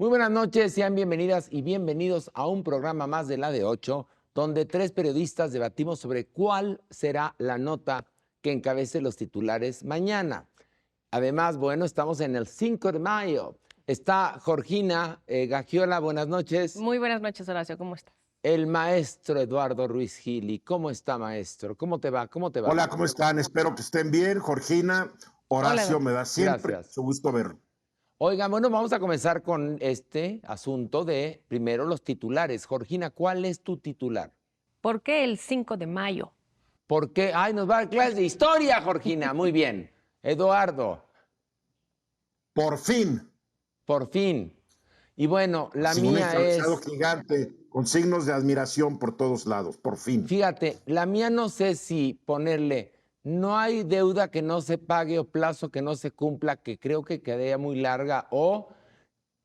Muy buenas noches, sean bienvenidas y bienvenidos a un programa más de la de 8, donde tres periodistas debatimos sobre cuál será la nota que encabece los titulares mañana. Además, bueno, estamos en el 5 de mayo. Está Georgina Gagiola, buenas noches. Muy buenas noches, Horacio, ¿cómo estás? El maestro Eduardo Ruiz Gili. ¿Cómo está, maestro? ¿Cómo te va? ¿Cómo te va? Hola, ¿cómo están? Espero que estén bien. Georgina, Horacio, Hola. me da siempre Gracias. su gusto verlo. Oigan, bueno, vamos a comenzar con este asunto de, primero, los titulares. Georgina, ¿cuál es tu titular? ¿Por qué el 5 de mayo? ¿Por qué? Ay, nos va a dar clases de historia, Georgina. Muy bien. Eduardo, Por fin. por fin. Y bueno, la Sin un mía es, encabezado gigante, con signos de admiración por todos lados. Por fin. fíjate, la mía no sé si ponerle, no hay deuda que no se pague o plazo que no se cumpla, que creo que quedaría muy larga, o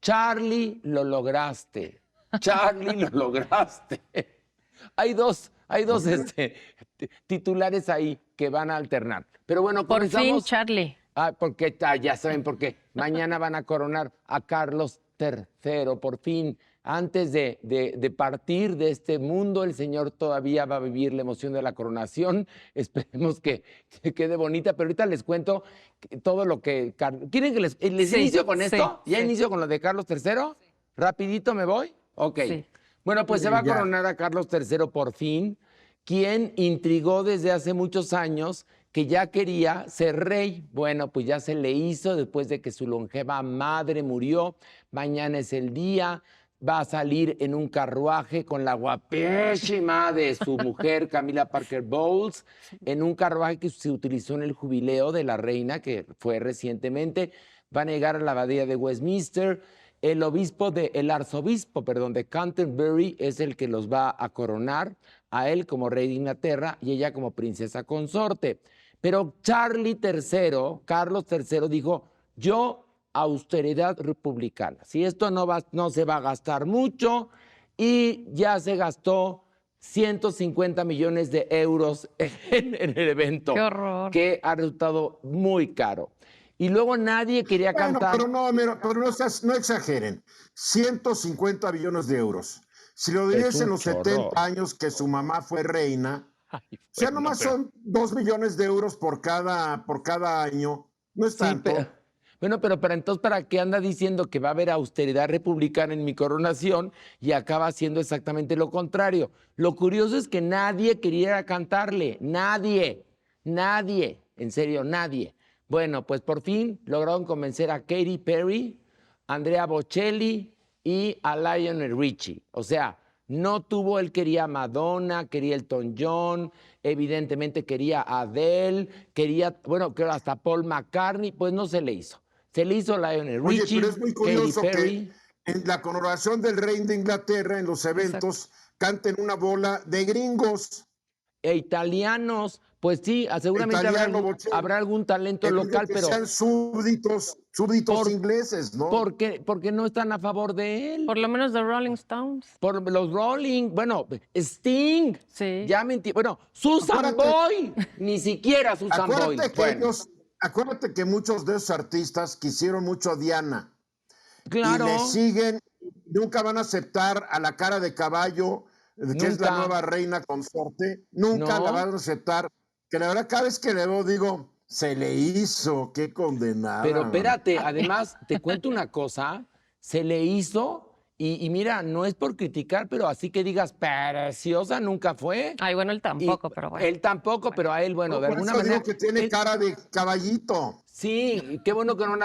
Charlie, lo lograste. Charlie, lo lograste. Hay dos titulares ahí que van a alternar. Pero bueno, Por fin, comenzamos. Charlie. Porque ya saben por qué. Mañana van a coronar a Carlos III. Por fin, antes de partir de este mundo, el Señor todavía va a vivir la emoción de la coronación. Esperemos que quede bonita. Pero ahorita les cuento todo lo que... ¿Quieren que les Sí, inicio con esto? sí, ¿Ya sí. inicio con lo de Carlos III? ¿Rapidito me voy? Ok. Sí. Bueno, pues se va a Ya. coronar a Carlos III por fin, quien intrigó desde hace muchos años que ya quería ser rey. Bueno, pues ya se le hizo después de que su longeva madre murió. Mañana es el día. Va a salir en un carruaje con la guapísima de su mujer, Camila Parker Bowles, en un carruaje que se utilizó en el jubileo de la reina, que fue recientemente. Van a llegar a la abadía de Westminster. El arzobispo de Canterbury es el que los va a coronar, a él como rey de Inglaterra y ella como princesa consorte. Pero Charlie III, Carlos III, dijo, yo austeridad republicana. Si esto no se va a gastar mucho, y ya se gastó 150 millones de euros en el evento. Qué horror. Que ha resultado muy caro. Y luego nadie quería Bueno, cantar. pero no exageren. 150 billones de euros. Si lo Es dirías un en los chorro. 70 años que su mamá fue reina, Ay, o sea, bueno, nomás pero- son 2 millones de euros por cada año. No es Sí, tanto. bueno, pero entonces, ¿para qué anda diciendo que va a haber austeridad republicana en mi coronación y acaba haciendo exactamente lo contrario? Lo curioso es que nadie quería cantarle, nadie, en serio, nadie. Bueno, pues por fin lograron convencer a Katy Perry, Andrea Bocelli y a Lionel Richie. O sea, no tuvo, él quería a Madonna, quería Elton John, evidentemente quería a Adele, quería, bueno, creo hasta Paul McCartney, pues no se le hizo. Se le hizo Lionel Oye, Richie, pero es muy Katy curioso Perry. que en la coronación del rey de Inglaterra, en los eventos, canten una bola de gringos. E italianos, pues sí, seguramente Italiano, Bocelli. habrá algún talento El único local, que pero sean súbditos Por- ingleses, ¿no? porque no están a favor de él. Por lo menos The Rolling Stones. Por los Rolling, bueno, Sting, Sí. ya mentí, bueno, Susan Acuérdate- Boy, ni siquiera Susan Boy. Acuérdate que muchos de esos artistas quisieron mucho a Diana Claro, y le siguen, nunca van a aceptar a la cara de caballo, que es la Nunca. nueva reina consorte, nunca No. la van a aceptar, que la verdad cada vez que le veo digo, se le hizo, qué condenada. pero man. espérate, además, te cuento una cosa, se le hizo, y mira, no es por criticar, pero así que digas, preciosa nunca fue. Ay, bueno, él tampoco, Y pero bueno. Él tampoco, pero a él, bueno, No, de por alguna eso manera. digo que tiene él- cara de caballito. Sí, qué bueno que no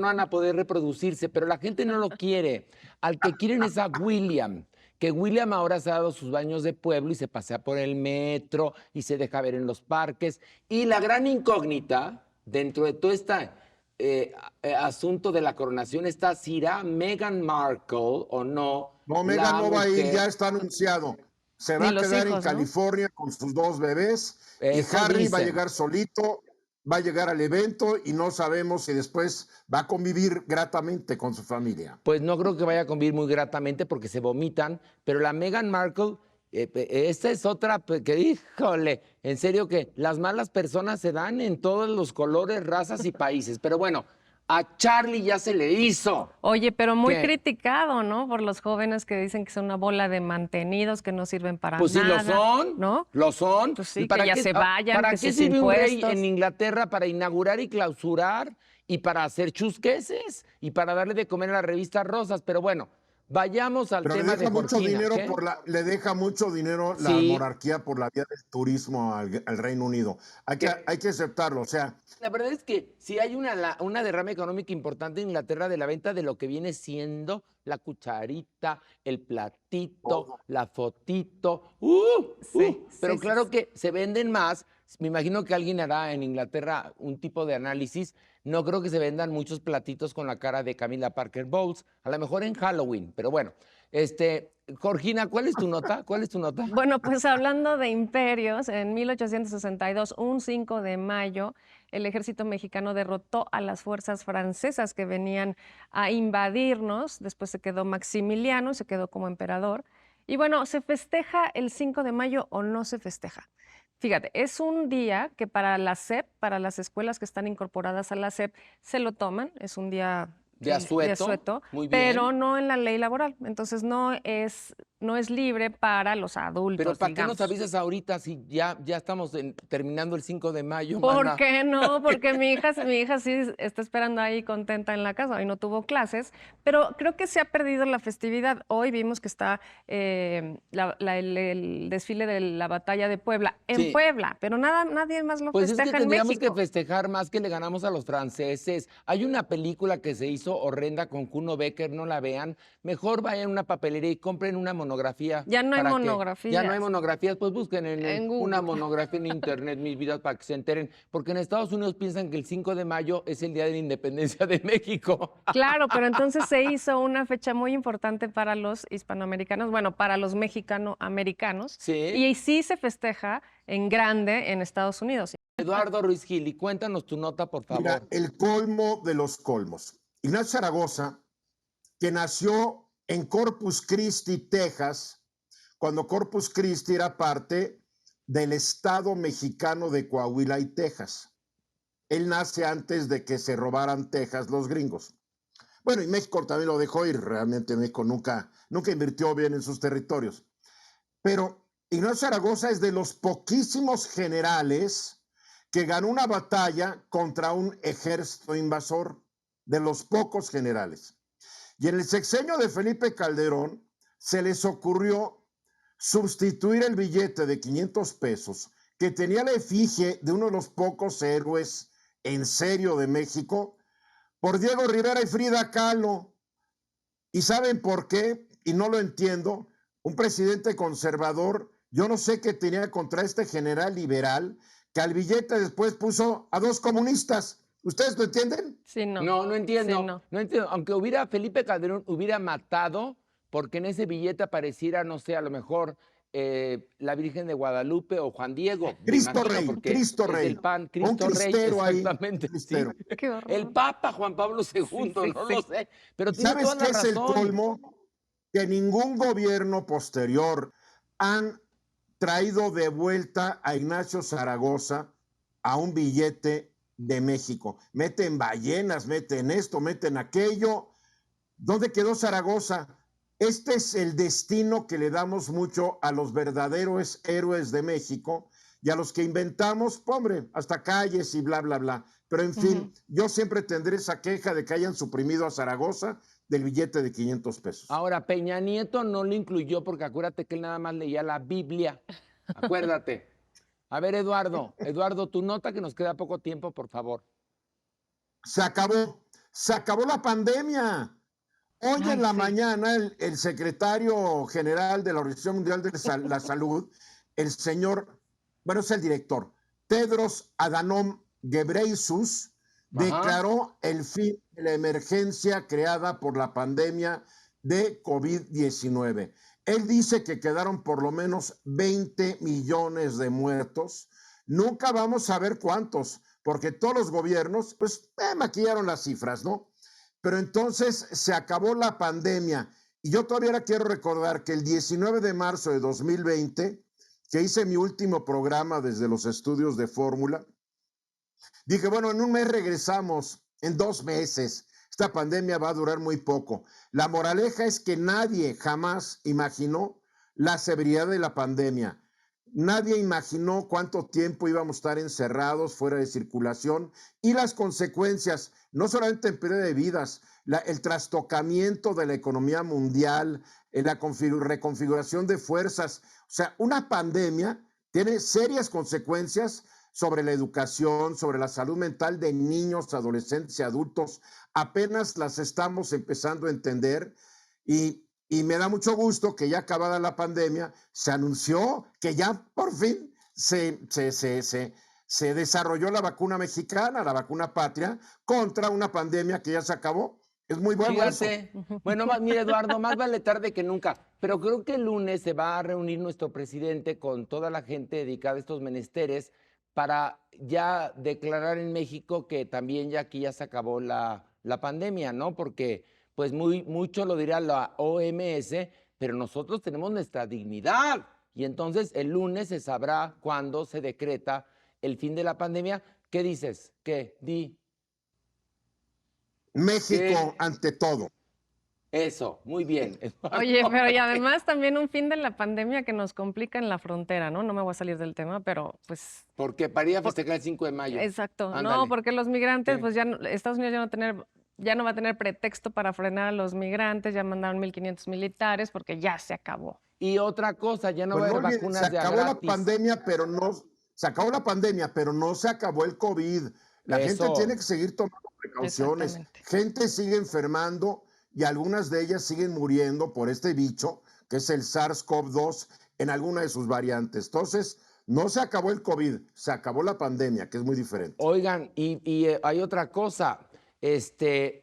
van a poder reproducirse, pero la gente no lo quiere. Al que quieren es a William, que William ahora se ha dado sus baños de pueblo y se pasea por el metro y se deja ver en los parques. Y la gran incógnita dentro de todo este asunto de la coronación está si irá Meghan Markle o no. No, la Meghan no va a ir, mujer. ya está anunciado. Se va Ni a los quedar en hijos, ¿no? California con sus 2 bebés y Eso Harry va a dicen. llegar solito, va a llegar al evento y no sabemos si después va a convivir gratamente con su familia. Pues no creo que vaya a convivir muy gratamente porque se vomitan, pero la Meghan Markle, esta es otra que, híjole, en serio que las malas personas se dan en todos los colores, razas y países. Pero bueno, A Charlie ya se le hizo. Oye, pero muy ¿Qué? criticado, ¿no? Por los jóvenes que dicen que son una bola de mantenidos, que no sirven para Pues sí, nada. lo son, ¿No? lo son. Pues ¿Y sí, que ya se vayan, para que qué sus sirve un rey impuestos. en Inglaterra? Para inaugurar y clausurar y para hacer chusqueses y para darle de comer a las revistas rosas. Pero bueno, vayamos al Pero le tema de deja mucho Georgina. dinero ¿Qué? le deja mucho dinero la Sí, monarquía por la vía del turismo al Reino Unido. Hay que aceptarlo. O sea, la verdad es que sí hay una derrama económica importante en Inglaterra de la venta de lo que viene siendo la cucharita, el platito, la fotito. Sí, Pero sí, claro sí. que se venden más. Me imagino que alguien hará en Inglaterra un tipo de análisis. No creo que se vendan muchos platitos con la cara de Camila Parker Bowles. A lo mejor en Halloween, pero bueno. Georgina, ¿cuál es tu nota? ¿Cuál es tu nota? Bueno, pues hablando de imperios, en 1862, un 5 de mayo, el ejército mexicano derrotó a las fuerzas francesas que venían a invadirnos. Después se quedó Maximiliano, se quedó como emperador. Y bueno, ¿se festeja el 5 de mayo o no se festeja? Fíjate, es un día que para la SEP, para las escuelas que están incorporadas a la SEP, se lo toman, es un día De asueto. Muy pero bien. no en la ley laboral. Entonces no es libre para los Pero adultos, ¿para qué nos digamos. avisas ahorita si ya estamos terminando el 5 de mayo, ¿Por mana? qué no? Porque mi hija sí está esperando ahí contenta en la casa. Hoy no tuvo clases, pero creo que se ha perdido la festividad. Hoy vimos que está el desfile de la batalla de Puebla en Sí. Puebla, pero nadie más lo Pues es que festeja en tendríamos que México. festejar más que le ganamos a los franceses. Hay una película que se hizo horrenda con Kuno Becker, no la vean. Mejor vayan a una papelería y compren una monografía. Ya no hay para que- Ya no hay monografías monografías, pues busquen en una Google. monografía en internet, mis vidas, para que se enteren. Porque en Estados Unidos piensan que el 5 de mayo es el día de la independencia de México. Claro, pero entonces se hizo una fecha muy importante para los hispanoamericanos, bueno, para los mexicanoamericanos, Sí. y sí se festeja en grande en Estados Unidos. Eduardo Ruiz Gili, cuéntanos tu nota, por favor. mira, el colmo de los colmos. Ignacio Zaragoza, que nació en Corpus Christi, Texas, cuando Corpus Christi era parte del estado mexicano de Coahuila y Texas. Él nace antes de que se robaran Texas los gringos. Bueno, y México también lo dejó ir. Realmente México nunca invirtió bien en sus territorios. Pero Ignacio Zaragoza es de los poquísimos generales que ganó una batalla contra un ejército invasor, de los pocos generales. Y en el sexenio de Felipe Calderón se les ocurrió sustituir el billete de 500 pesos que tenía la efigie de uno de los pocos héroes en serio de México por Diego Rivera y Frida Kahlo. ¿Y saben por qué? Y no lo entiendo. Un presidente conservador, yo no sé qué tenía contra este general liberal que al billete después puso a dos comunistas. ¿Ustedes lo entienden? Sí, no. No entiendo. Sí, no. No entiendo. Aunque Felipe Calderón hubiera matado, porque en ese billete apareciera, no sé, a lo mejor la Virgen de Guadalupe o Juan Diego. me Cristo imagino, Rey, porque Cristo es Rey. del PAN, Un Cristo Rey, cristero ahí, exactamente. un cristero. Sí. Qué horror. El Papa Juan Pablo II, sí, no sí. lo sé. Pero ¿Y tiene sabes toda qué la es el razón. colmo? Que ningún gobierno posterior han traído de vuelta a Ignacio Zaragoza a un billete de México. Meten ballenas, meten esto, meten aquello. ¿Dónde quedó Zaragoza? Este es el destino que le damos mucho a los verdaderos héroes de México y a los que inventamos, hombre, hasta calles y bla, bla, bla. Pero en fin, yo siempre tendré esa queja de que hayan suprimido a Zaragoza del billete de 500 pesos. Ahora, Peña Nieto no lo incluyó porque acuérdate que él nada más leía la Biblia. Acuérdate. A ver, Eduardo, tu nota, que nos queda poco tiempo, por favor. Se acabó la pandemia. Hoy Ay, en la sí. mañana el secretario general de la Organización Mundial de la Salud, el señor, bueno, es el director, Tedros Adhanom Ghebreyesus, declaró el fin de la emergencia creada por la pandemia de COVID-19. Él dice que quedaron por lo menos 20 millones de muertos. Nunca vamos a ver cuántos, porque todos los gobiernos, pues, maquillaron las cifras, ¿no? Pero entonces se acabó la pandemia. Y yo todavía quiero recordar que el 19 de marzo de 2020, que hice mi último programa desde los estudios de Fórmula, dije, bueno, en un mes regresamos. en 2 meses. Esta pandemia va a durar muy poco. La moraleja es que nadie jamás imaginó la severidad de la pandemia. Nadie imaginó cuánto tiempo íbamos a estar encerrados, fuera de circulación, y las consecuencias, no solamente en pérdida de vidas, el trastocamiento de la economía mundial, la reconfiguración de fuerzas. O sea, una pandemia tiene serias consecuencias sobre la educación, sobre la salud mental de niños, adolescentes y adultos. Apenas las estamos empezando a entender y me da mucho gusto que ya acabada la pandemia, se anunció que ya por fin se desarrolló la vacuna mexicana, la vacuna patria, contra una pandemia que ya se acabó. Es muy bueno eso. Fíjate. Bueno, mira, Eduardo, más vale tarde que nunca. Pero creo que el lunes se va a reunir nuestro presidente con toda la gente dedicada a estos menesteres para ya declarar en México que también ya aquí ya se acabó la pandemia, ¿no? Porque pues mucho lo dirá la OMS, pero nosotros tenemos nuestra dignidad. Y entonces el lunes se sabrá cuándo se decreta el fin de la pandemia. ¿Qué dices? ¿Qué? Di. México ante todo. Eso, muy bien. Oye, pero y además también un fin de la pandemia que nos complica en la frontera, ¿no? No me voy a salir del tema, pero pues... Porque para ir a festejar el 5 de mayo. Exacto. Ándale. No, porque los migrantes, Sí. pues Estados Unidos ya no va a tener pretexto para frenar a los migrantes, ya mandaron 1,500 militares porque ya se acabó. Y otra cosa, ya no Pues va a no haber olviden, vacunas se ya acabó gratis. la pandemia, pero no se acabó la pandemia, pero no se acabó el COVID. La gente Eso. tiene que seguir tomando precauciones. Exactamente. Gente sigue enfermando y algunas de ellas siguen muriendo por este bicho, que es el SARS-CoV-2, en alguna de sus variantes. Entonces, no se acabó el COVID, se acabó la pandemia, que es muy diferente. Oigan, y hay otra cosa.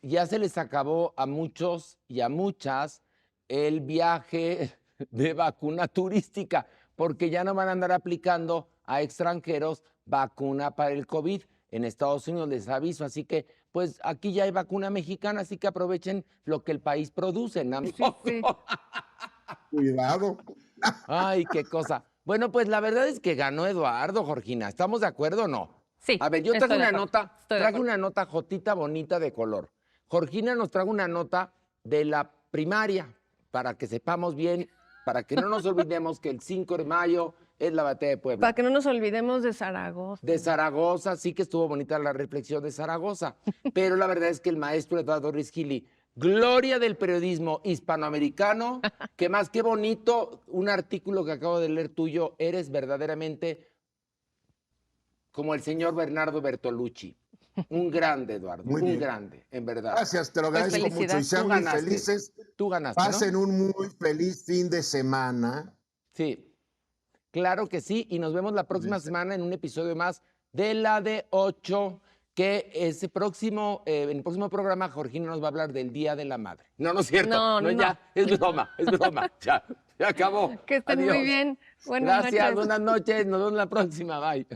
Ya se les acabó a muchos y a muchas el viaje de vacuna turística, porque ya no van a andar aplicando a extranjeros vacuna para el COVID. En Estados Unidos les aviso, así que pues aquí ya hay vacuna mexicana, así que aprovechen lo que el país produce, ¿no? Sí. Cuidado. Ay, qué cosa. Bueno, pues la verdad es que ganó Eduardo, Georgina. ¿Estamos de acuerdo o no? Sí, A ver, yo estoy traje de una acuerdo, nota, estoy de traje acuerdo. una nota jotita bonita de color. Georgina nos trajo una nota de la primaria, para que sepamos bien, para que no nos olvidemos que el 5 de mayo es la batalla de Puebla. Para que no nos olvidemos de Zaragoza. De Zaragoza, sí que estuvo bonita la reflexión de Zaragoza, pero la verdad es que el maestro Eduardo Risquili, gloria del periodismo hispanoamericano, que más que bonito, un artículo que acabo de leer tuyo, eres verdaderamente como el señor Bernardo Bertolucci. Un grande, Eduardo, Muy un bien. grande, en verdad. Gracias, te lo agradezco mucho. Y felicidades. sean Tú muy ganaste. felices. Tú ganaste, ¿no? Pasen un muy feliz fin de semana. Sí, claro que sí. Y nos vemos la próxima semana en un episodio más de La de 8, que en el próximo programa Georgina nos va a hablar del Día de la Madre. No, no es cierto. No. Ya, es broma, es broma. Ya acabó. Que estén muy Adiós. bien. Buenas Gracias, noches. buenas noches. Nos vemos la próxima. Bye.